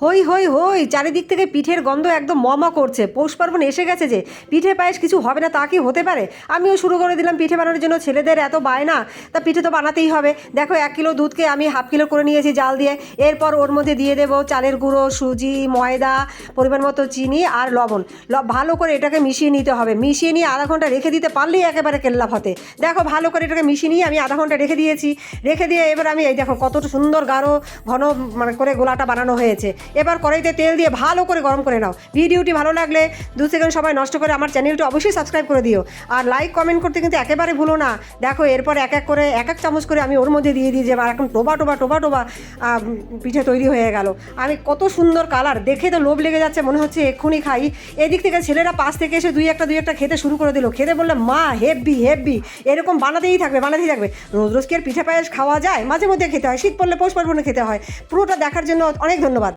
হই হই হই চারিদিক থেকে পিঠের গন্ধ একদম মমা করছে। পৌষ পার্বণ এসে গেছে যে পিঠে পায়েস কিছু হবে না তা কি হতে পারে? আমিও শুরু করে দিলাম পিঠে বানানোর জন্য। ছেলেদের এত বায়না, তা পিঠে তো বানাতেই হবে। দেখো 1 কিলো দুধকে আমি হাফ কিলো করে নিয়েছি জাল দিয়ে। এরপর ওর মধ্যে দিয়ে দেবো চালের গুঁড়ো, সুজি, ময়দা, পরিমাণ মতো চিনি আর লবণ। ভালো করে এটাকে মিশিয়ে নিতে হবে। মিশিয়ে নিয়ে আধা ঘন্টা রেখে দিতে পারলেই একেবারে কেল্লা ফতে। দেখো ভালো করে এটাকে মিশিয়ে নিয়ে আমি আধা ঘন্টা রেখে দিয়েছি। রেখে দিয়ে এবার আমি এই দেখো কতটা সুন্দর গাঢ় ঘন মানে করে গোলাটা বানানো হয়েছে। এবার কড়াইতে তেল দিয়ে ভালো করে গরম করে নাও। ভিডিওটি ভালো লাগলে 2 সেকেন্ড সময় নষ্ট করে আমার চ্যানেলটি অবশ্যই সাবস্ক্রাইব করে দিও। আর লাইক কমেন্ট করতে কিন্তু একেবারে ভুলো না। দেখো এরপর এক এক করে এক এক চামচ করে আমি ওর মধ্যে দিয়ে দিয়েছি। এবার এখন টোবা টোবা টোবা টোবা পিঠে তৈরি হয়ে গেল। আমি কত সুন্দর কালার, দেখে তো লোভ লেগে যাচ্ছে, মনে হচ্ছে এক্ষুনি খাই। এদিক থেকে ছেলেরা পাশ থেকে এসে দুই একটা খেতে শুরু করে দিল। খেতে বললে মা হেব্বি হেব্বি, এরকম বানাতেই থাকবে বানাতেই থাকবে। রোজ রোজ কি আর পিঠে পায়েস খাওয়া যায়? মাঝে মধ্যে খেতে হয়, শীত পড়লে পৌষ পার্বণে খেতে হয়। পুরোটা দেখার জন্য অনেক ধন্যবাদ।